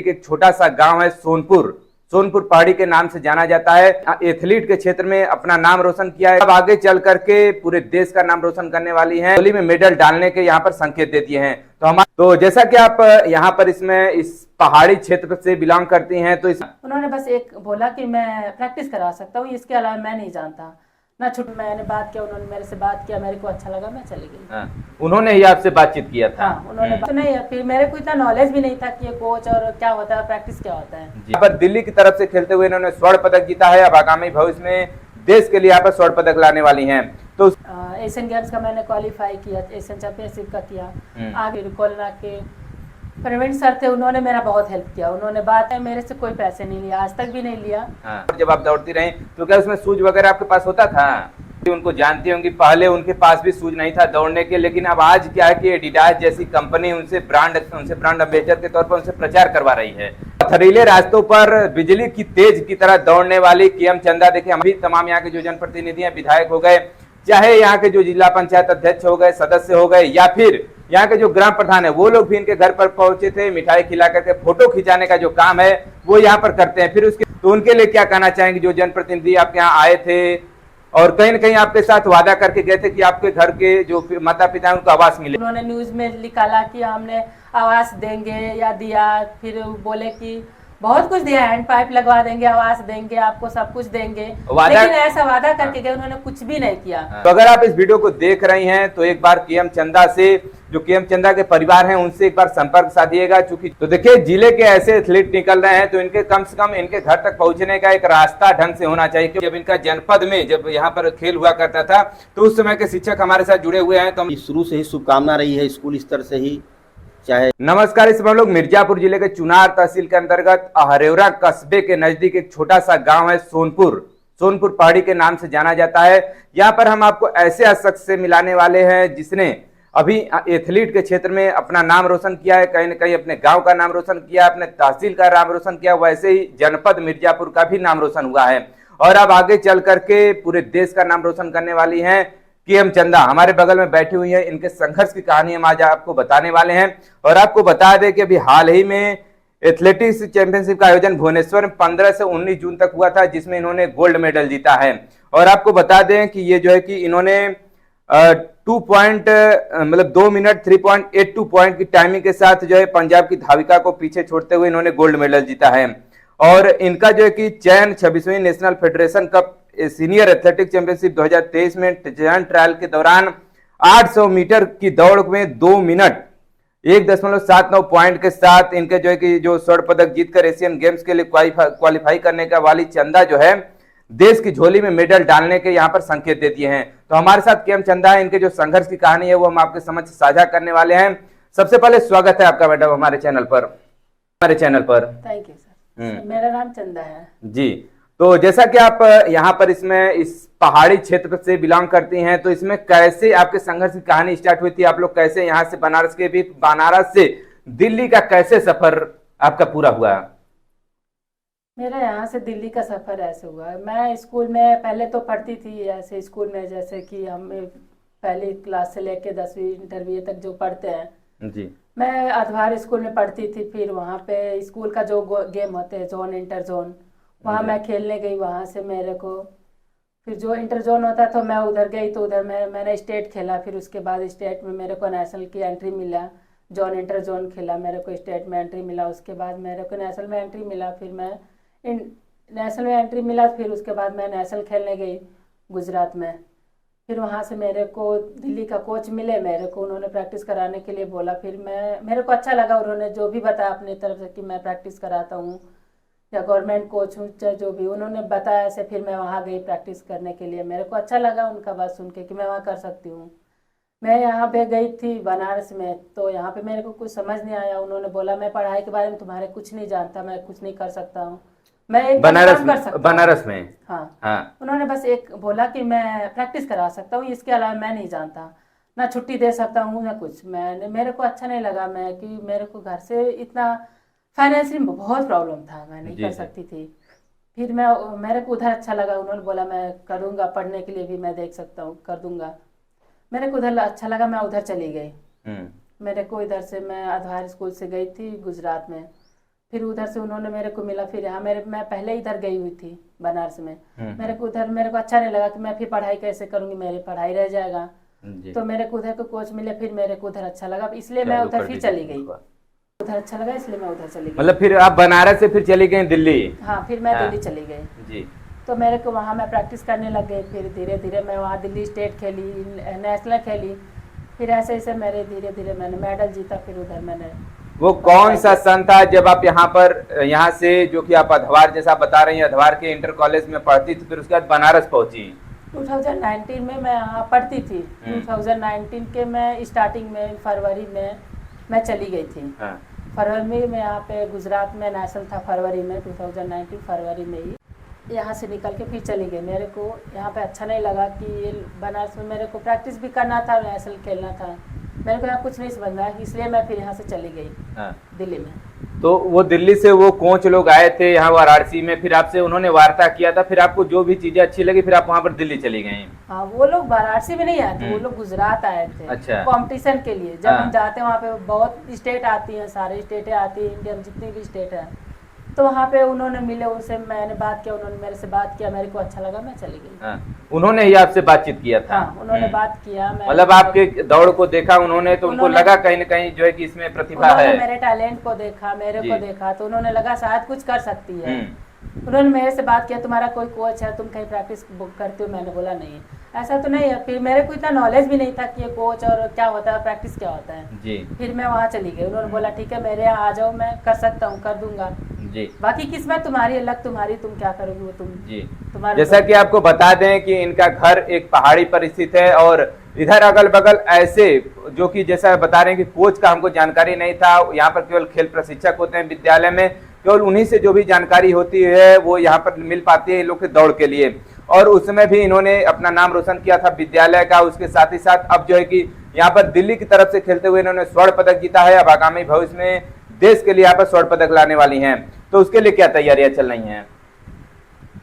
नजदीक एक छोटा सा गांव है सोनपुर। सोनपुर पहाड़ी के नाम से जाना जाता है। एथलीट के क्षेत्र में अपना नाम रोशन किया है। अब आगे चल करके पूरे देश का नाम रोशन करने वाली हैं। होली में मेडल डालने के यहाँ पर संकेत दे दिए हैं। तो जैसा कि आप यहाँ पर इसमें इस पहाड़ी क्षेत्र से बिलोंग करती हैं, तो उन्होंने बस एक बोला कि मैं प्रैक्टिस करा सकता हूँ, इसके अलावा मैं नहीं जानता ना। छुट्टी मैंने बात किया, उन्होंने मेरे से बात किया, मेरे को अच्छा लगा, मैं चली गई। उन्होंने ही आपसे बातचीत किया था? हाँ, उन्होंने तो नहीं, फिर मेरे को इतना नॉलेज भी नहीं था कि ये कोच और क्या होता है, प्रैक्टिस क्या होता है। यहाँ पर दिल्ली की तरफ से खेलते हुए इन्होंने स्वर्ण पदक जीता है। अब आगामी भविष्य में देश के लिए यहाँ पर स्वर्ण पदक लाने वाली हैं। तो एशियन गेम्स का मैंने क्वालिफाई किया, एशियन चैंपियनशिप का किया। आगे कोलना के प्रवीण सर थे, उन्होंने मेरा बहुत हेल्प किया। उन्होंने बात है, मेरे से कोई पैसे नहीं लिया, आज तक भी नहीं लिया। जब आप दौड़ती रही तो क्या उसमें शूज वगैरह आपके पास होता था? उनको जानती होंगी, पहले उनके पास भी शूज नहीं था दौड़ने के, लेकिन अब आज क्या है कि एडिडास जैसी कंपनी उनसे ब्रांड एम्बेसडर के तौर पर उनसे प्रचार करवा रही है। पथरीले रास्तों पर बिजली की तेज की तरह दौड़ने वाली केएम चंदा, देखिए हम भी तमाम यहाँ के जो जनप्रतिनिधि हैं, विधायक हो गए, चाहे यहाँ के जो जिला पंचायत अध्यक्ष हो गए, सदस्य हो गए, या फिर यहाँ के जो ग्राम प्रधान है, वो लोग भी इनके घर पर पहुंचे थे। मिठाई खिला करके फोटो खिंचाने का जो काम है वो यहाँ पर करते हैं। फिर उसके तो उनके लिए क्या कहना चाहेंगे जो जनप्रतिनिधि आपके यहाँ आए थे और कहीं न कहीं आपके साथ वादा करके गए थे कि आपके घर के जो माता पिता उनको आवास मिले? उन्होंने न्यूज में निकाला कि हमने आवास देंगे या दिया, फिर बोले कि बहुत कुछ दिया, हैंड पाइप लगवा देंगे, आवास देंगे, आपको सब कुछ देंगे, लेकिन ऐसा वादा करके गए, उन्होंने कुछ भी नहीं किया। तो अगर आप इस वीडियो को देख रही हैं तो एक बार केएम चंदा से, जो केएम चंदा के परिवार हैं, उनसे एक बार संपर्क साधिएगा। चूंकि तो देखिए जिले के ऐसे एथलीट निकल रहे हैं तो इनके कम से कम इनके घर तक पहुंचने का एक रास्ता ढंग से होना चाहिए। जब इनका जनपद में जब यहाँ पर खेल हुआ करता था तो उस समय के शिक्षक हमारे साथ जुड़े हुए हैं, तो हम शुरू से ही शुभकामना रही है स्कूल स्तर से ही। चाहे नमस्कार, इस समय हम लोग मिर्जापुर जिले के चुनार तहसील के अंतर्गत हरेवरा कस्बे के नजदीक एक छोटा सा गांव है सोनपुर। सोनपुर पहाड़ी के नाम से जाना जाता है। यहाँ पर हम आपको ऐसे शख्स से मिलाने वाले हैं जिसने अभी एथलीट के क्षेत्र में अपना नाम रोशन किया है, कहीं न कहीं अपने गांव का नाम रोशन किया, अपने तहसील का नाम रोशन किया, वैसे ही जनपद मिर्जापुर का भी नाम रोशन हुआ है। और अब आगे चल करके पूरे देश का नाम रोशन करने वाली हैं केएम चंदा। हमारे बगल में बैठी हुई है, इनके संघर्ष की कहानी हम आज आपको बताने वाले हैं। और आपको बता दें कि अभी हाल ही में एथलेटिक्स चैंपियनशिप का आयोजन भुवनेश्वर में 15 से 19 जून तक हुआ था, जिसमें इन्होंने गोल्ड मेडल जीता है। और आपको बता दें कि ये जो है कि इन्होंने 2 मिनट 3.82 पॉइंट की टाइमिंग के साथ जो है पंजाब की धाविका को पीछे छोड़ते हुए इन्होंने गोल्ड मेडल जीता है। और इनका जो है कि चयन 26वीं national federation cup senior athletics championship 2023 में चयन ट्रायल के दौरान 800 मीटर की दौड़ में 2 मिनट 1.79 पॉइंट के साथ इनके जो है कि जो स्वर्ण पदक जीतकर एशियन गेम्स के लिए क्वालिफाई करने का वाली चंदा जो है देश की झोली में मेडल डालने के यहाँ पर संकेत दे दिए हैं। तो हमारे साथ केएम चंदा है, इनके जो संघर्ष की कहानी है वो हम आपके समक्ष साझा करने वाले हैं। सबसे पहले स्वागत है आपका मैडम हमारे चैनल पर। Thank you sir. मेरा नाम चंदा है जी। तो जैसा कि आप यहाँ पर इसमें इस पहाड़ी क्षेत्र से बिलोंग करती हैं, तो इसमें कैसे आपके संघर्ष की कहानी स्टार्ट हुई थी? आप लोग कैसे यहाँ से बनारस से दिल्ली का कैसे सफर आपका पूरा हुआ? मेरा यहाँ से दिल्ली का सफर ऐसे हुआ, मैं स्कूल में पहले तो पढ़ती थी ऐसे स्कूल में, जैसे कि हम पहली क्लास से लेके 10वीं इंटरव्यू तक जो पढ़ते हैं जी, मैं आधार स्कूल में पढ़ती थी। फिर वहाँ पे स्कूल का जो गेम होते हैं जोन इंटर जोन, वहाँ मैं खेलने गई। वहाँ से मेरे को फिर जो इंटर जोन होता तो मैं उधर गई, तो उधर मैंने स्टेट खेला। फिर उसके बाद स्टेट में मेरे को नेशनल की एंट्री मिला। जोन इंटर जोन खेला, मेरे को स्टेट में एंट्री मिला। उसके बाद मेरे को नेशनल में एंट्री मिला। फिर मैं नेशनल में एंट्री मिला। फिर उसके बाद मैं नेशनल खेलने गई गुजरात में। फिर वहाँ से मेरे को दिल्ली का कोच मिले, मेरे को उन्होंने प्रैक्टिस कराने के लिए बोला। फिर मेरे को अच्छा लगा, उन्होंने जो भी बताया अपनी तरफ से कि मैं प्रैक्टिस कराता हूँ या गवर्नमेंट कोच हूँ, चाहे जो भी उन्होंने बताया ऐसे। फिर मैं वहाँ गई प्रैक्टिस करने के लिए। मेरे को अच्छा लगा उनका बात सुन के कि मैं वहाँ कर सकती हूँ। मैं यहाँ पे गई थी बनारस में, तो यहाँ पे मेरे को कुछ समझ नहीं आया। उन्होंने बोला मैं पढ़ाई के बारे में तुम्हारे कुछ नहीं जानता, मैं कुछ नहीं कर सकता हूँ, मैं एक बनारस में हाँ। उन्होंने बस एक बोला कि मैं प्रैक्टिस करा सकता हूँ, इसके अलावा मैं नहीं जानता, ना छुट्टी दे सकता हूँ ना कुछ। मेरे को अच्छा नहीं लगा, कि मेरे को घर से इतना फाइनेंशियल बहुत प्रॉब्लम था, मैं नहीं कर सकती थी। फिर मेरे को उधर अच्छा लगा, उन्होंने बोला मैं करूँगा, पढ़ने के लिए भी मैं देख सकता हूँ, कर दूंगा। मेरे को उधर अच्छा लगा, मैं उधर चली गई। मेरे को इधर से मैं आधार स्कूल से गई थी गुजरात में। फिर उधर से उन्होंने मेरे को मिला, फिर यहाँ मैं पहले इधर गई हुई थी बनारस में। मेरे को अच्छा नहीं लगा कि मैं फिर पढ़ाई कैसे करूंगी, मेरी पढ़ाई रह जाएगा। तो मेरे को उधर को कोच मिले, फिर मेरे को उधर अच्छा लगा, इसलिए मैं उधर फिर चली गई। उधर अच्छा लगा इसलिए मैं उधर चली गई। मतलब फिर आप बनारस से फिर चली गई दिल्ली? हाँ, फिर मैं दिल्ली चली गई जी। तो मेरे को वहाँ मैं प्रैक्टिस करने लग गई। फिर धीरे धीरे मैं वहाँ दिल्ली स्टेट खेली, नेशनल खेली, फिर ऐसे ऐसे मेरे धीरे धीरे मैंने मेडल जीता। फिर उधर मैंने वो कौन सा सन था जब आप यहाँ से जो कि आप अधवार जैसा बता रही हैं, अधवार के इंटर कॉलेज में पढ़ती थी, फिर उसके बाद बनारस पहुंची? 2019 में मैं यहाँ पढ़ती थी। 2019 के मैं स्टार्टिंग में फरवरी में मैं चली गई थी। फरवरी में यहाँ पे गुजरात में नेशनल था, फरवरी में 2019 फरवरी में ही यहाँ से निकल के फिर चली गई। मेरे को यहाँ पे अच्छा नहीं लगा कि बनारस में मेरे को प्रैक्टिस भी करना था, नेशनल खेलना था, मेरे को यहाँ कुछ नहीं समझ में आया, इसलिए मैं फिर यहाँ से चली गई दिल्ली में। तो वो दिल्ली से वो कोच लोग आए थे यहाँ वाराणसी में, फिर आपसे उन्होंने वार्ता किया था, फिर आपको जो भी चीजें अच्छी लगी फिर आप वहाँ पर दिल्ली चली गई? हाँ, वो लोग वाराणसी में नहीं आए थे, वो लोग गुजरात आए थे। अच्छा। कंपटीशन के लिए जब हम जाते हैं वहाँ पे बहुत स्टेट आती हैं, सारी स्टेटें आती हैं, इंडिया में जितनी भी स्टेट है, तो वहाँ पे उन्होंने मिले, उनसे मैंने बात किया, उन्होंने मेरे से बात किया, मेरे को अच्छा लगा, मैं चली गई। उन्होंने ही आपसे बातचीत किया था? हाँ, उन्होंने बात किया। मतलब आपके दौड़ को देखा उन्होंने, तो उनको लगा कहीं न कहीं जो है कि इसमें प्रतिभा है। मेरे टैलेंट को देखा, मेरे को देखा, तो उन्होंने लगा शायद कुछ कर सकती है। उन्होंने मेरे से बात किया, तुम्हारा कोई कोच है, तुम कहीं प्रैक्टिस करते हो? मैंने बोला नहीं, ऐसा तो नहीं है। फिर मेरे को इतना नॉलेज भी नहीं था कि ये कोच और क्या होता है, प्रैक्टिस क्या होता है जी। फिर मैं वहाँ चली गई, उन्होंने बोला ठीक है मेरे यहाँ आ जाओ, मैं कर सकता हूँ, कर दूंगा जी। बाकी किस्मत तुम्हारी, अलग तुम्हारी, तुम क्या करोगे वो तुम जी। जैसा कि आपको बता दें कि इनका घर एक पहाड़ी पर स्थित है और इधर अगल बगल ऐसे जो कि जैसा बता रहे हैं कि कोच का हमको जानकारी नहीं था, यहाँ पर केवल खेल प्रशिक्षक होते हैं विद्यालय में, केवल उन्हीं से जो भी जानकारी होती है वो यहाँ पर मिल पाती है इन लोग के दौड़ के लिए। और उस समय भी इन्होंने अपना नाम रोशन किया था विद्यालय का। उसके साथ ही साथ अब जो है कि यहाँ पर दिल्ली की तरफ से खेलते हुए इन्होंने स्वर्ण पदक जीता है। अब आगामी भविष्य में देश के लिए यहाँ पर स्वर्ण पदक लाने वाली हैं, तो उसके लिए क्या तैयारियां चल रही हैं?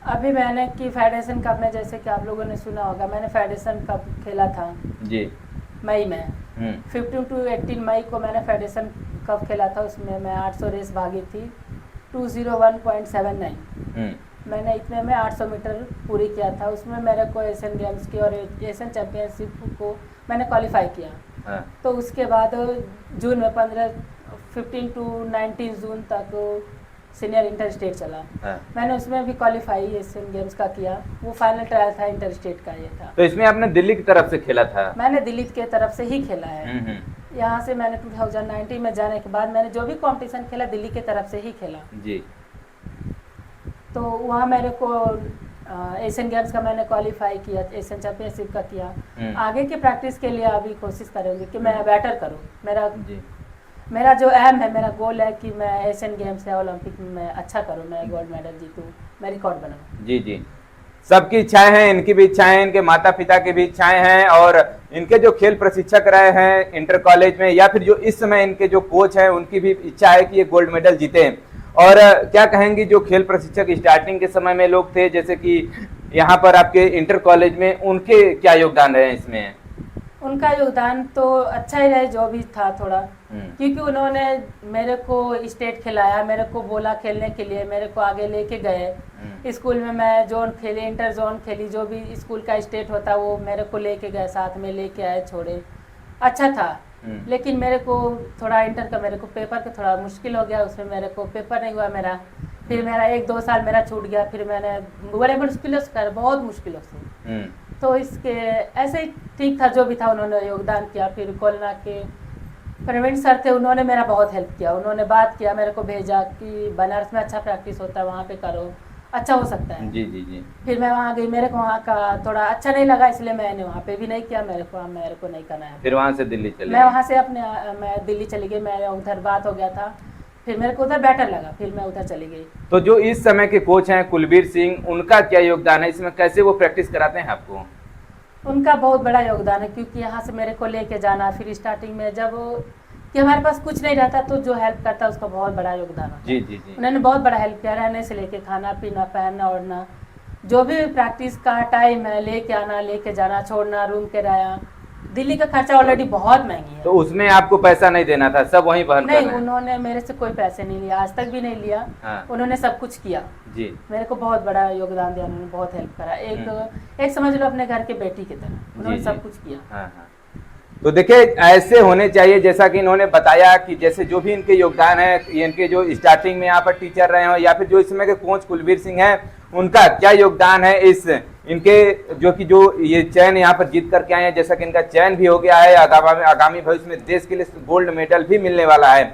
अभी मैंने की फेडरेशन कप में, जैसे कि आप लोगों ने सुना होगा, मैंने फेडरेशन कप खेला था जी मई में। 15 to 18 मई को मैंने फेडरेशन कप खेला था, उसमें मैं 800 रेस भागी थी, 201.79। मैंने इतने में 800 मीटर पूरी किया था। उसमें मेरे को एशियन गेम्स की और एशियन चैंपियनशिप को मैंने क्वालिफाई किया। तो उसके बाद जून में 15 to 19 जून तक सीनियर इंटर स्टेट चला। मैंने उसमें भी क्वालिफाई एशियन गेम्स का किया, वो फाइनल ट्रायल था इंटर स्टेट का ये था। तो इसमें आपने दिल्ली की तरफ से खेला था? मैंने दिल्ली के तरफ से ही खेला है। यहाँ से मैंने 2019 में जाने के बाद मैंने जो भी कंपटीशन खेला दिल्ली के तरफ से ही खेला जी। तो वहाँ मेरे को एशियन गेम्स का मैंने क्वालिफाई किया, एशियन चैंपियनशिप का किया। आगे की प्रैक्टिस के लिए अभी कोशिश करूँगी कि मैं बेटर करूँ। मेरा जो एम है, मेरा गोल है कि मैं एशियन गेम्स या ओलंपिक में मैं अच्छा करूँ, मैं गोल्ड मेडल जीतूँ, मैं रिकॉर्ड बनाऊँ जी जी। सबकी इच्छाएं हैं, इनकी भी इच्छाएं हैं, इनके माता पिता की भी इच्छाएं हैं, और इनके जो खेल प्रशिक्षक रहे हैं इंटर कॉलेज में या फिर जो इस समय इनके जो कोच हैं उनकी भी इच्छा है कि ये गोल्ड मेडल जीते। और क्या कहेंगी जो खेल प्रशिक्षक स्टार्टिंग के समय में लोग थे, जैसे कि यहाँ पर आपके इंटर कॉलेज में, उनके क्या योगदान रहे इसमें? उनका योगदान तो अच्छा ही रहे जो भी था थोड़ा, क्योंकि उन्होंने मेरे को स्टेट खिलाया, मेरे को बोला खेलने के लिए, मेरे को आगे लेके गए। स्कूल में मैं जोन खेली, इंटर जोन खेली, जो भी स्कूल का स्टेट होता वो मेरे को लेके गए, साथ में लेके आए, छोड़े, अच्छा था। लेकिन मेरे को थोड़ा इंटर का मेरे को पेपर का थोड़ा मुश्किल हो गया, उसमें मेरे को पेपर नहीं हुआ मेरा, फिर मेरा 1-2 साल मेरा छूट गया। फिर मैंने बड़े मुश्किलों से कर, बहुत मुश्किलों से, तो इसके ऐसे ही ठीक था जो भी था, उन्होंने योगदान किया। फिर कोलना के प्रवीण सर थे, उन्होंने मेरा बहुत हेल्प किया, उन्होंने बात किया, मेरे को भेजा कि बनारस में अच्छा प्रैक्टिस होता है, वहाँ पे करो, अच्छा हो सकता है जी जी जी। फिर मैं वहाँ गई, मेरे को वहाँ का थोड़ा अच्छा नहीं लगा, इसलिए मैंने वहाँ पे भी नहीं किया, मेरे को नहीं करना है। फिर वहाँ से दिल्ली चली? मैं वहाँ से मैं दिल्ली चली गई, मैं उधर बात हो गया था, फिर मेरे को उधर बेटर लगा, फिर मैं उधर चली गई। तो जो इस समय के कोच हैं कुलबीर सिंह, उनका क्या योगदान है इसमें, कैसे वो प्रैक्टिस कराते हैं आपको? उनका बहुत बड़ा योगदान है, क्योंकि यहाँ से मेरे को लेके जाना, फिर स्टार्टिंग में जब कि हमारे पास कुछ नहीं रहता तो जो हेल्प करता है उसका बहुत बड़ा योगदान है जी जी जी। उन्होंने बहुत बड़ा हेल्प किया, रहने से लेके खाना पीना, पहनना ओढ़ना, जो भी प्रैक्टिस का टाइम है, लेके आना, लेके जाना, छोड़ना, रूम किराया, दिल्ली का खर्चा ऑलरेडी बहुत महंगी है। तो उसमें आपको पैसा नहीं देना था, सब वहीं वहन नहीं, करना है। उन्होंने मेरे से कोई पैसे नहीं लिया, आज तक भी नहीं लिया। हाँ। उन्होंने सब कुछ किया जी। मेरे को, बहुत बड़ा योगदान दिया उन्होंने, बहुत हेल्प करा। एक समझ लो अपने घर के बेटी की तरह उन्होंने जी, सब जी। कुछ किया। हाँ हाँ। तो देखिए ऐसे होने चाहिए, जैसा कि इन्होंने बताया कि जैसे जो भी इनके योगदान है, ये इनके जो स्टार्टिंग में यहाँ पर टीचर रहे हो या फिर जो इस समय के कोच कुलवीर सिंह हैं, उनका क्या योगदान है इस इनके जो ये चयन यहाँ पर जीत करके आए हैं, जैसा कि इनका चयन भी हो गया है, आगामी भविष्य में देश के लिए गोल्ड मेडल भी मिलने वाला है।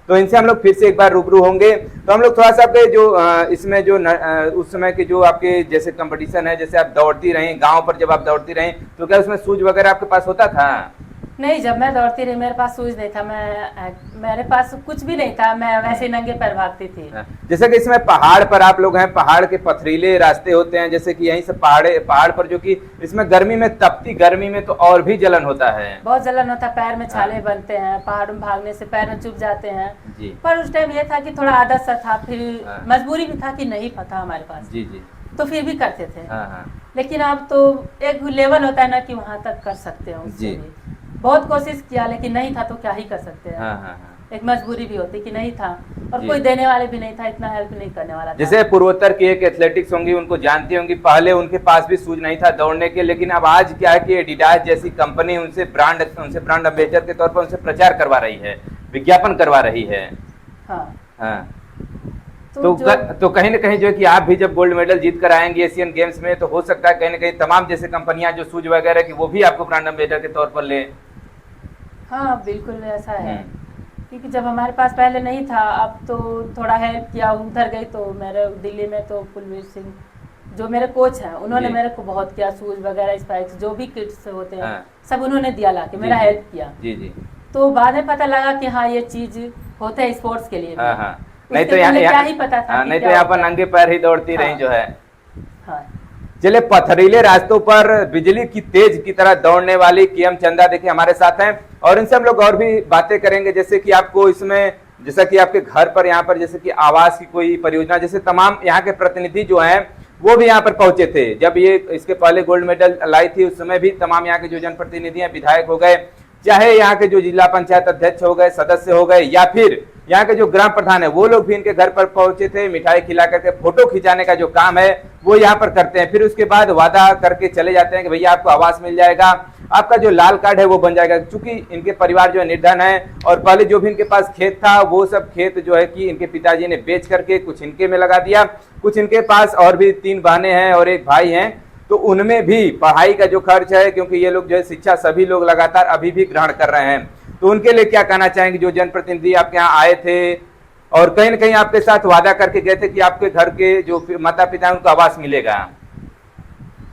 तो इनसे हम लोग फिर से एक बार रूबरू होंगे। तो हम लोग थोड़ा सा आपके जो इसमें जो उस समय के जो आपके जैसे कंपटीशन है, जैसे आप दौड़ती रहीं गांव पर, जब आप दौड़ती रहीं तो क्या उसमें शूज वगैरह आपके पास होता था? नहीं, जब मैं दौड़ती रही मेरे पास शूज नहीं था, मेरे पास कुछ भी नहीं था, मैं वैसे नंगे पैर भागती थी। जैसे कि इसमें पहाड़ पर आप लोग हैं, पहाड़ के पथरीले रास्ते होते हैं, जैसे कि यहीं से पहाड़ पर जो कि इसमें गर्मी में, तपती गर्मी में तो और भी जलन होता है, बहुत जलन होता है, पैर में छाले बनते हैं, पहाड़ में भागने से पैर में चुभ जाते हैं जी। पर उस टाइम ये था कि थोड़ा आदत सा था, फिर मजबूरी भी था कि नहीं पता हमारे पास, जी जी, तो फिर भी करते थे। हाँ। लेकिन अब तो एक लेवल होता है ना कि वहां तक कर सकते हो, उससे जी। भी बहुत कोशिश किया लेकिन नहीं था, तो क्या ही कर सकते हैं। हाँ। एक मजबूरी भी होती कि नहीं था, और जी। कोई देने वाले भी नहीं था, इतना हेल्प नहीं करने वाला था। जैसे पूर्वोत्तर की एक एथलेटिक्स होंगी, उनको जानती होंगी, पहले उनके पास भी शूज नहीं था दौड़ने के, लेकिन अब आज क्या है कि एडिडास जैसी कंपनी उनसे ब्रांड एम्बेसडर के तौर पर उनसे प्रचार करवा रही है, विज्ञापन करवा रही है। हाँ। तो कहीं ना कहीं जो है कि आप भी जब गोल्ड मेडल जीत कर आएंगे एशियन गेम्स में, तो हो सकता है कहीं ना कहीं तमाम जैसे कंपनियां जो शूज वगैरह की, वो भी आपको ब्रांड एम्बेसडर के तौर पर ले। हाँ बिल्कुल ऐसा है, क्योंकि जब हमारे पास पहले नहीं था, अब तो थोड़ा हेल्प किया, उधर गई तो मेरे दिल्ली में तो कुलवीर सिंह जो मेरे कोच हैं, उन्होंने मेरे को बहुत किया, शूज वगैरह स्पाइक्स जो भी किट्स होते हैं सब उन्होंने दिया लाके, मेरा हेल्प किया। जी। तो बाद में पता लगा कि हाँ ये चीज होता है स्पोर्ट्स के लिए। नहीं तो क्या ही पता था, नहीं तो यहाँ पर नंगे पैर ही दौड़ती रही जो है। हाँ। चले पथरीले रास्तों पर बिजली की तेज की तरह दौड़ने वाली केएम चंदा देखिए हमारे साथ हैं, और इनसे हम लोग और भी बातें करेंगे। जैसे कि आपको इसमें, जैसा कि आपके घर पर यहाँ पर जैसे कि आवास की कोई परियोजना, जैसे तमाम यहाँ के प्रतिनिधि जो हैं वो भी यहाँ पर पहुंचे थे जब ये इसके पहले गोल्ड मेडल लाई थी, उस समय भी तमाम यहाँ के जो जनप्रतिनिधि हैं, विधायक हो गए, चाहे यहाँ के जो जिला पंचायत अध्यक्ष हो गए, सदस्य हो गए, या फिर यहाँ के जो ग्राम प्रधान है, वो लोग भी इनके घर पर पहुंचे थे, मिठाई खिला करके फोटो खिंचाने का जो काम है वो यहाँ पर करते हैं। फिर उसके बाद वादा करके चले जाते हैं कि भैया आपको आवास मिल जाएगा, आपका जो लाल कार्ड है वो बन जाएगा। क्योंकि इनके परिवार जो है निर्धन है, और पहले जो भी इनके पास खेत था वो सब खेत जो है कि इनके पिताजी ने बेच करके कुछ इनके में लगा दिया, कुछ इनके पास और भी 3 बहनें हैं और एक भाई हैं, तो उनमें भी पढ़ाई का जो खर्च है, क्योंकि ये लोग जो है शिक्षा सभी लोग लगातार अभी भी ग्रहण कर रहे हैं, तो उनके लिए क्या कहना चाहेंगे जो जनप्रतिनिधि आपके यहाँ आए थे और कहीं ना कहीं आपके साथ वादा करके गए थे कि आपके घर के जो माता पिता हैं उनको आवास मिलेगा?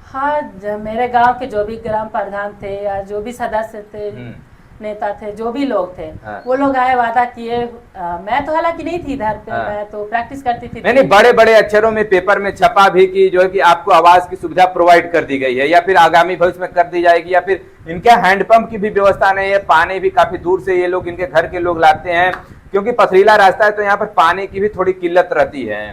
हाँ, मेरे गांव के जो भी ग्राम प्रधान थे या जो भी सदस्य थे, नेता थे, जो भी लोग थे, वो लोग आए, वादा किए। मैं तो हालांकि नहीं थी इधर पे, मैं तो प्रैक्टिस करती थी। नहीं, बड़े बड़े अक्षरों में पेपर में छपा भी कि जो है कि आपको आवास की सुविधा प्रोवाइड कर दी गई है, या फिर आगामी भविष्य में कर दी जाएगी, या फिर इनके हैंडपंप की भी व्यवस्था नहीं है, पानी भी काफी दूर से ये लोग इनके घर के लोग लाते हैं, क्योंकि पथरीला रास्ता है तो यहाँ पर पानी की भी थोड़ी किल्लत रहती है।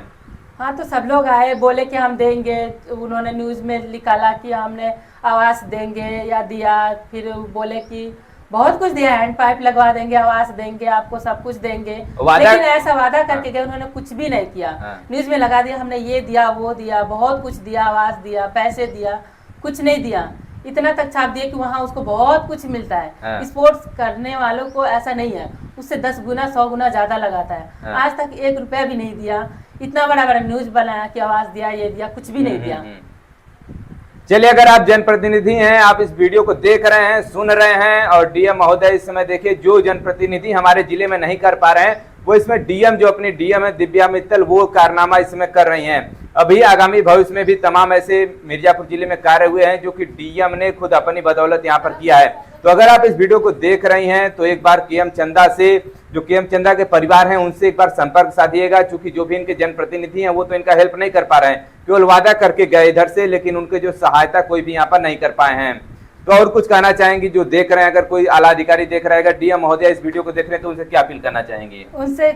हाँ, तो सब लोग आए, बोले कि हम देंगे, उन्होंने न्यूज में निकाला कि हमने आवास देंगे या दिया, फिर बोले कि बहुत कुछ दिया, हैंड पाइप लगवा देंगे, आवास देंगे, आपको सब कुछ देंगे, लेकिन ऐसा वादा करके गए, उन्होंने कुछ भी नहीं किया। न्यूज में लगा दिया हमने ये दिया वो दिया, बहुत कुछ दिया, आवास दिया, पैसे दिया, कुछ नहीं दिया। इतना तक छाप दिया कि वहाँ उसको बहुत कुछ मिलता है। स्पोर्ट्स करने वालों को ऐसा नहीं है, उससे 10 गुना 100 गुना ज्यादा लगाता है। आज तक 1 रुपया भी नहीं दिया, इतना बड़ा बड़ा न्यूज बनाया कि आवास दिया, ये दिया, कुछ भी नहीं दिया। चलिए, अगर आप जनप्रतिनिधि हैं, आप इस वीडियो को देख रहे हैं, सुन रहे हैं, और डीएम महोदय इस समय देखिए जो जनप्रतिनिधि हमारे जिले में नहीं कर पा रहे हैं, वो इसमें डीएम जो अपनी डीएम है दिव्या मित्तल, वो कारनामा इसमें कर रही हैं। अभी आगामी भविष्य में भी तमाम ऐसे मिर्जापुर जिले में कार्य हुए हैं जो कि डीएम ने खुद अपनी बदौलत यहाँ पर किया है। तो अगर आप इस वीडियो को देख रही हैं तो एक बार केएम चंदा से, जो केएम चंदा के परिवार हैं, उनसे एक बार संपर्क साधिएगा, क्योंकि जो भी इनके जनप्रतिनिधि हैं वो तो इनका हेल्प नहीं कर पा रहे हैं, केवल वादा करके गए इधर से, लेकिन उनके जो सहायता कोई भी यहाँ पर नहीं कर पाए हैं। तो और कुछ कहना चाहेंगी जो देख रहे हैं, अगर कोई आला अधिकारी देख रहा है, अगर डीएम महोदय इस वीडियो को देख रहे हैं तो उनसे क्या अपील करना चाहेंगी? उनसे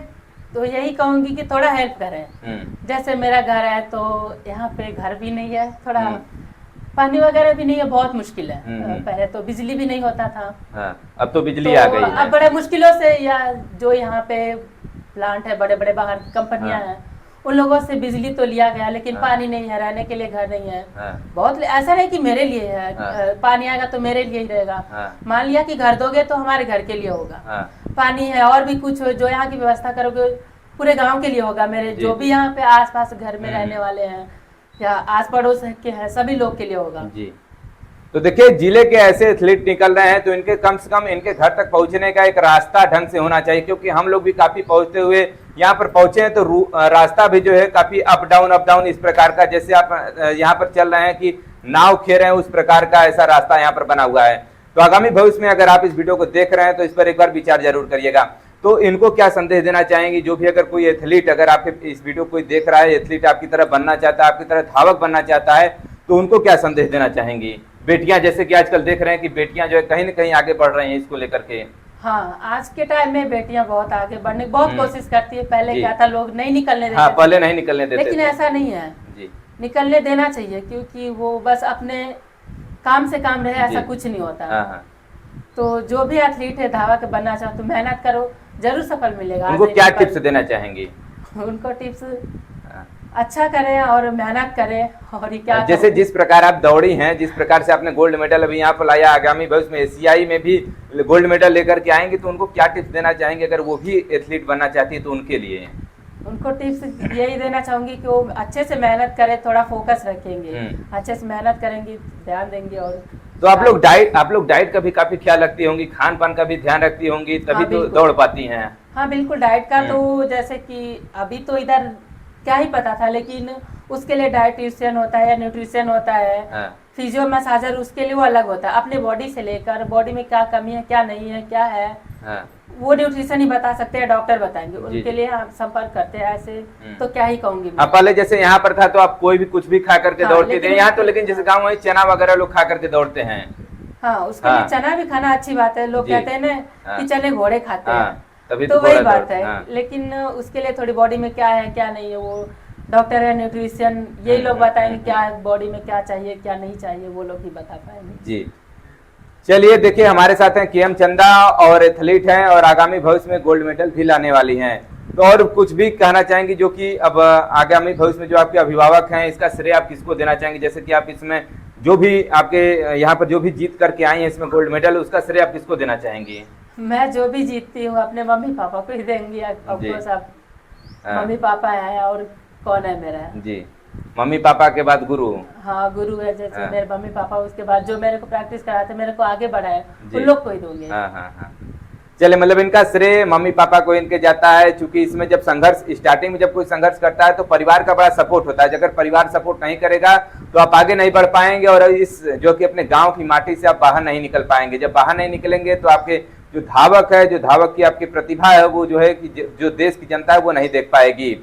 तो यही कहूंगी कि थोड़ा हेल्प करें। जैसे मेरा घर है तो यहाँ पे घर भी नहीं है, थोड़ा पानी वगैरह भी नहीं है, बहुत मुश्किल है। हम्म। पहले तो बिजली भी नहीं होता था, हाँ, अब तो बिजली तो आ गई है। अब बड़े मुश्किलों से, या जो यहाँ पे प्लांट है, बड़े बड़े बाहर की कंपनियां हाँ। हैं, उन लोगों से बिजली तो लिया गया, लेकिन हाँ। पानी नहीं है, रहने के लिए घर नहीं है। हाँ। बहुत ऐसा नहीं कि मेरे लिए है, हाँ। पानी आएगा तो मेरे लिए ही रहेगा। हाँ। मान लिया कि घर दोगे तो हमारे घर के लिए होगा। हाँ। पानी है और भी कुछ जो यहाँ की व्यवस्था करोगे पूरे गांव के लिए होगा। मेरे जी, जो जी। भी यहाँ पे आसपास घर में रहने वाले हैं या आस पड़ोस के हैं, सभी लोग के लिए होगा। जी। तो देखिए, जिले के ऐसे एथलीट निकल रहे हैं तो इनके कम से कम इनके घर तक पहुंचने का एक रास्ता ढंग से होना चाहिए, क्योंकि हम लोग भी काफी पहुंचते हुए यहाँ पर पहुंचे हैं तो रास्ता भी जो है काफी अप डाउन इस प्रकार का, जैसे आप यहाँ पर चल रहे हैं कि नाव खेर रहे हैं, उस प्रकार का ऐसा रास्ता यहाँ पर बना हुआ है। तो आगामी भविष्य में अगर आप इस वीडियो को देख रहे हैं तो इस पर एक बार विचार जरूर करिएगा। तो इनको क्या संदेश देना चाहेंगी, जो भी अगर कोई एथलीट, अगर आपके इस वीडियो को देख रहा है, एथलीट आपकी तरह बनना चाहता है, आपकी तरह धावक बनना चाहता है, तो उनको क्या संदेश देना चाहेंगी? बेटियां, जैसे कि आजकल देख रहे हैं कि बेटियां जो है कहीं न कहीं आगे बढ़ रही हैं इसको लेकर के। हाँ, आज के टाइम में बेटियां बहुत आगे बढ़ने की बहुत कोशिश करती है। पहले जी। क्या था, लोग नहीं निकलने देते हाँ, थे। पहले नहीं निकलने देते लेकिन थे। ऐसा नहीं है, जी। निकलने देना चाहिए, क्योंकि वो बस अपने काम से काम रहे, ऐसा जी। कुछ नहीं होता। हाँ, हाँ। तो जो भी एथलीट है, धावक बनना चाहो तो मेहनत करो, जरूर सफल मिलेगा। उनको आज क्या नहीं तो टिप्स देना चाहेंगी? कल। उनको टिप्स हाँ। अच्छा करें और मेहनत करें, और ये क्या जैसे कहूं? जिस प्रकार आप दौड़ी हैं, जिस प्रकार से आपने गोल्ड मेडल अभी यहाँ पर लाया, आगामी भविष्य में एशियाई में भी गोल्ड मेडल लेकर के आएंगे, तो उनको क्या टिप्स देना चाहेंगे अगर वो भी एथलीट बनना चाहती है तो उनके लिए? उनको टिप्स यही देना चाहूंगी कि वो अच्छे से मेहनत करें, थोड़ा फोकस रखेंगे, अच्छे से मेहनत करेंगे, ध्यान देंगे। और तो आप लोग डाइट का भी काफी ख्याल रखती होंगी, खान पान का भी ध्यान रखती होंगी, तभी हाँ, तो बिल्कुल। दौड़ पाती हैं। हाँ बिल्कुल, डाइट का तो जैसे कि अभी तो इधर क्या ही पता था, लेकिन उसके लिए डाइटिशियन होता है या न्यूट्रिशन होता है, हाँ। फिजियो मसाजर, उसके लिए वो अलग होता है। अपने बॉडी से लेकर बॉडी में क्या कमी है, क्या नहीं है, क्या है, हाँ। वो न्यूट्रिशन ही बता सकते हैं, डॉक्टर बताएंगे। जी, उनके जी। लिए आप संपर्क करते हैं ऐसे, तो क्या ही कहूंगी मैं। अब पहले जैसे यहाँ पर था तो आप कोई भी कुछ भी खा करके हाँ, दौड़ते थे, लेकिन- यहाँ तो लेकिन जैसे गाँव में चना वगैरह लोग खा करके दौड़ते हैं। हाँ, उसके हाँ। लिए चना भी खाना अच्छी बात है। लोग जी। कहते हैं ना हाँ। कि चने घोड़े खाते हाँ, हैं, तभी तो घोड़ा वही बात दौड़- है। हाँ। लेकिन उसके लिए थोड़ी बॉडी में क्या है क्या नहीं है, वो डॉक्टर है, न्यूट्रिशन, यही लोग बताएंगे क्या बॉडी में क्या चाहिए क्या नहीं चाहिए, वो लोग ही बता पाएंगे। जी। चलिए, देखिए हमारे साथ हैं केएम चंदा और एथलीट हैं और आगामी भविष्य में गोल्ड मेडल भी लाने वाली हैं। तो और कुछ भी कहना चाहेंगी जो कि अब आगामी भविष्य में जो आपके अभिभावक हैं, इसका श्रेय आप किसको देना चाहेंगे? जैसे कि आप इसमें जो भी आपके यहाँ पर जो भी जीत करके आई हैं इसमें गोल्ड मेडल, उसका श्रेय आप किसको देना चाहेंगी? मैं जो भी जीतती हूँ अपने मम्मी पापा को ही देंगी। ऑफकोर्स आप हाँ। मम्मी पापा है और कौन है मेरा? जी, मम्मी पापा के बाद गुरु। हाँ, गुरु है। जैसे हाँ। मेरे मम्मी पापा, उसके बाद जो मेरे को प्रैक्टिस कराते, मेरे को आगे बढ़ाए, जी। उन लोग को ही दूंगी। हाँ, हाँ, हाँ। चले, मतलब इनका श्रेय मम्मी पापा को इनके जाता है, क्योंकि इसमें जब संघर्ष, स्टार्टिंग में जब कोई संघर्ष करता है तो परिवार का बड़ा सपोर्ट होता है। अगर परिवार सपोर्ट नहीं करेगा तो आप आगे नहीं बढ़ पाएंगे और इस जो कि अपने गांव की माटी से आप बाहर नहीं निकल पाएंगे। जब बाहर नहीं निकलेंगे तो आपके जो धावक है, जो धावक की आपकी प्रतिभा है, वो जो है कि जो देश की जनता है वो नहीं देख पाएगी।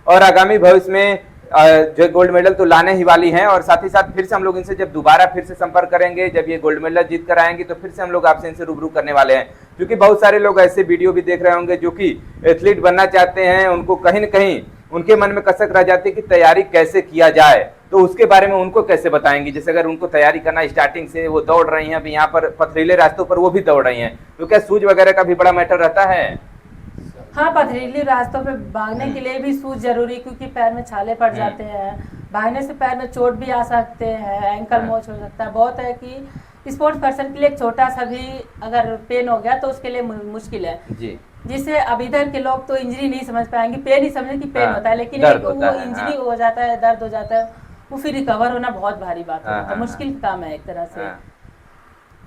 और आगामी भविष्य में जो गोल्ड मेडल तो लाने ही वाली हैं, और साथ ही साथ फिर से हम लोग इनसे जब दोबारा फिर से संपर्क करेंगे, जब ये गोल्ड मेडल जीत कर आएंगे तो फिर से हम लोग आपसे इनसे रूबरू करने वाले हैं। क्योंकि बहुत सारे लोग ऐसे वीडियो भी देख रहे होंगे जो कि एथलीट बनना चाहते हैं, उनको कहीं न कहीं उनके मन में कसक रह जाती है कि तैयारी कैसे किया जाए, तो उसके बारे में उनको कैसे बताएंगे? जैसे अगर उनको तैयारी करना स्टार्टिंग से, वो दौड़ रही हैं, अभी यहाँ पर पथरीले रास्तों पर वो भी दौड़ रही हैं, तो क्या शूज वगैरह का भी बड़ा मैटर रहता है? हाँ, पथरीली रास्तों पे भागने के लिए भी शूज जरूरी, क्योंकि पैर में छाले पड़ जाते हैं, भागने से पैर में चोट भी आ सकते हैं, एंकल मोच हो सकता है। बहुत है कि स्पोर्ट्स पर्सन के लिए एक छोटा सा भी अगर पेन हो गया तो उसके लिए मुश्किल है जी। जिसे अब इधर के लोग तो इंजरी नहीं समझ पाएंगे, पेन ही समझे कि पेन हाँ, होता है, लेकिन दर्द एक होता वो है, इंजरी हाँ। हो जाता है, दर्द हो जाता है, वो फिर रिकवर होना बहुत भारी बात हाँ, होता है, हाँ, मुश्किल काम है एक तरह से। हाँ।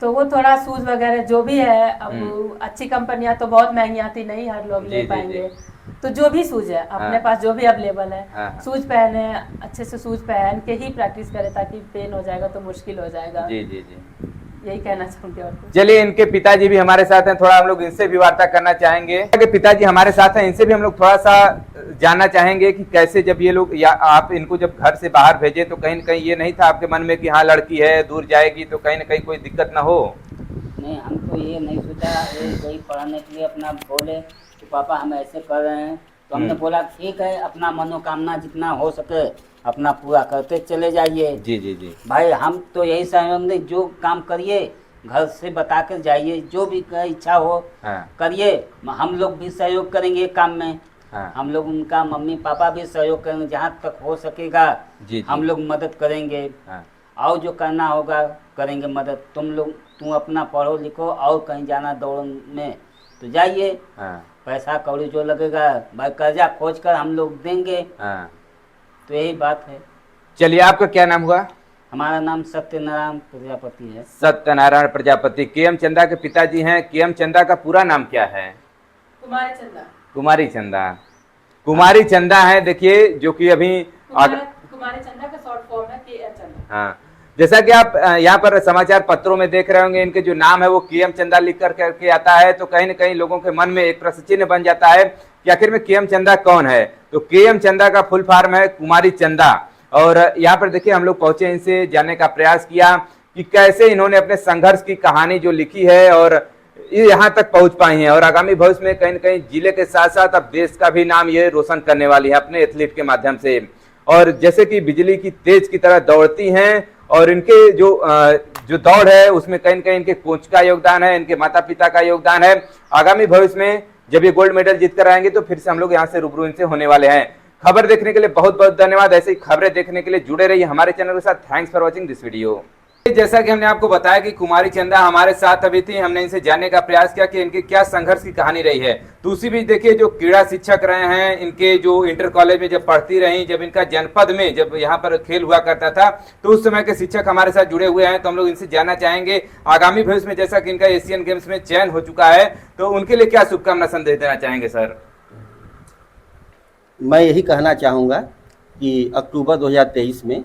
तो वो थोड़ा शूज वगैरह जो भी है, अब अच्छी कंपनियां तो बहुत महंगी आती, नहीं हर लोग जी, ले जी, पाएंगे। तो जो भी शूज है अपने पास, जो भी अवेलेबल है, हाँ, हाँ। शूज पहने, अच्छे से शूज पहन के ही प्रैक्टिस करें, ताकि पेन हो जाएगा तो मुश्किल हो जाएगा। जी, जी, जी। यही कहना चाहूंगी। और कुछ चलिए, इनके पिताजी भी हमारे साथ हैं, थोड़ा हम लोग इनसे भी वार्ता करना चाहेंगे। कि पिताजी हमारे साथ हैं, इनसे भी हम लोग थोड़ा सा जानना चाहेंगे कि कैसे जब ये लोग, या आप इनको जब घर से बाहर भेजे तो कहीं न कहीं ये नहीं था आपके मन में कि हाँ लड़की है, दूर जाएगी तो कहीं न कहीं कोई दिक्कत ना हो? नहीं, हम तो ये नहीं सोचा, ये कोई पढ़ाने के लिए अपना बोले कि पापा हम ऐसे कर रहे हैं तो हमने बोला ठीक है, अपना मनोकामना जितना हो सके अपना पूरा करते चले जाइए। जी जी जी। भाई हम तो यही सहयोग दें, जो काम करिए घर से बता कर जाइए, जो भी इच्छा हो हाँ करिए, हम लोग भी सहयोग करेंगे काम में। हाँ हम लोग उनका मम्मी पापा भी सहयोग करेंगे, जहाँ तक हो सकेगा जी जी। हम लोग मदद करेंगे। हाँ और जो करना होगा करेंगे मदद। तुम अपना पढ़ो लिखो और कहीं जाना दौड़ में तो जाइए, हाँ पैसा कौड़ी जो लगेगा भाई कर्जा खोज कर हम लोग देंगे। हाँ। तो यही बात है। चलिए, आपका क्या नाम हुआ? हमारा नाम सत्यनारायण प्रजापति है। सत्यनारायण प्रजापति के.एम. चंदा के पिताजी हैं। के.एम. चंदा का पूरा नाम क्या है? कुमारी चंदा। कुमारी चंदा। कुमारी चंदा है, देखिए, जो कि अभी कुमारी चंदा का शॉर्ट फॉर्म है के.एम. चंदा। हाँ, जैसा कि आप यहाँ पर समाचार पत्रों में देख रहे होंगे, इनके जो नाम है वो के.एम. चंदा लिख करके आता है, तो कहीं न कहीं लोगों के मन में एक प्रश्न चिन्ह बन जाता है कि आखिर में के.एम. चंदा कौन है। तो के.एम. चंदा का फुल फॉर्म है कुमारी चंदा। और यहाँ पर देखिए, हम लोग पहुंचे, इनसे जानने का प्रयास किया कि कैसे इन्होंने अपने संघर्ष की कहानी जो लिखी है और ये यहाँ तक पहुंच पाई हैं, और आगामी भविष्य में कहीं न कहीं जिले के साथ साथ अब देश का भी नाम ये रोशन करने वाली है अपने एथलीट के माध्यम से। और जैसे कि बिजली की तेज की तरह दौड़ती हैं, और इनके जो दौड़ है उसमें कहीं न कहीं इनके कोच का योगदान है, इनके माता पिता का योगदान है। आगामी भविष्य में जब ये गोल्ड मेडल जीत कर आएंगे तो फिर से हम लोग यहाँ से रूबरू इनसे होने वाले हैं। खबर देखने के लिए बहुत बहुत धन्यवाद। ऐसे ही खबरें देखने के लिए जुड़े रहिए हमारे चैनल के साथ। Thanks for watching this video. जैसा कि हमने आपको बताया कि कुमारी चंदा हमारे साथ अभी थी, हमने इनसे जानने का प्रयास किया कि इनके क्या संघर्ष की कहानी रही है। दूसरी भी देखिए, जो क्रीड़ा शिक्षक रहे हैं, इनके जो इंटर कॉलेज में जब पढ़ती रही, जब इनका जनपद में जब यहाँ पर खेल हुआ करता था, तो उस समय के शिक्षक हमारे साथ जुड़े हुए हैं। तो हम लोग इनसे जानना चाहेंगे आगामी भविष्य में, जैसा कि इनका एशियन गेम्स में चयन हो चुका है, तो उनके लिए क्या शुभकामना संदेश देना चाहेंगे सर? मैं यही कहना चाहूँगा कि अक्टूबर 2023 में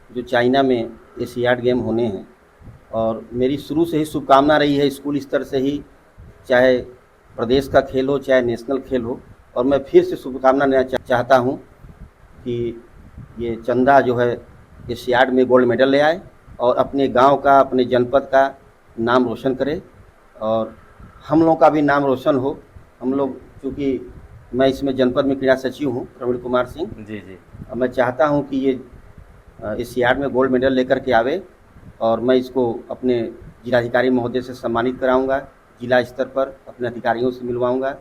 जो चाइना में एशियाड गेम होने हैं, और मेरी शुरू से ही शुभकामना रही है स्कूल स्तर से ही, चाहे प्रदेश का खेल हो चाहे नेशनल खेल हो, और मैं फिर से शुभकामना देना चाहता हूँ कि ये चंदा जो है एशियाड में गोल्ड मेडल ले आए और अपने गांव का, अपने जनपद का नाम रोशन करे, और हम लोगों का भी नाम रोशन हो। हम लोग, चूँकि मैं इसमें जनपद में क्रीड़ा सचिव हूँ, प्रवीण कुमार सिंह जी जी। और मैं चाहता हूँ कि ये एशियाड में गोल्ड मेडल लेकर के आवे, और मैं इसको अपने जिलाधिकारी महोदय से सम्मानित कराऊंगा, जिला स्तर पर अपने अधिकारियों से मिलवाऊंगा,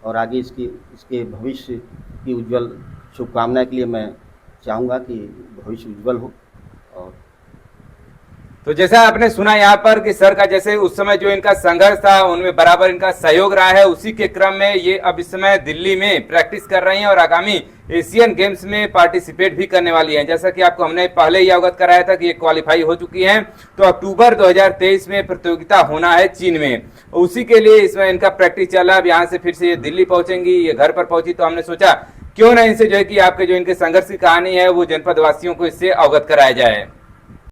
और आगे इसके भविष्य की उज्जवल शुभकामना के लिए मैं चाहूँगा कि भविष्य उज्जवल हो। और तो जैसा आपने सुना यहाँ पर कि सर का जैसे उस समय जो इनका संघर्ष था उनमें बराबर इनका सहयोग रहा है, उसी के क्रम में ये अब इस समय दिल्ली में प्रैक्टिस कर रही हैं और आगामी एशियन गेम्स में पार्टिसिपेट भी करने वाली हैं। जैसा कि आपको हमने पहले ही अवगत कराया था कि ये क्वालिफाई हो चुकी हैं। तो अक्टूबर 2023 में प्रतियोगिता होना है चीन में, उसी के लिए इसमें इनका प्रैक्टिस चला। अब यहाँ से फिर से ये दिल्ली पहुंचेंगी, ये घर पर पहुंची, तो हमने सोचा क्यों ना इनसे जो है कि आपके जो इनके संघर्ष की कहानी है वो जनपद वासियों को इससे अवगत कराया जाए।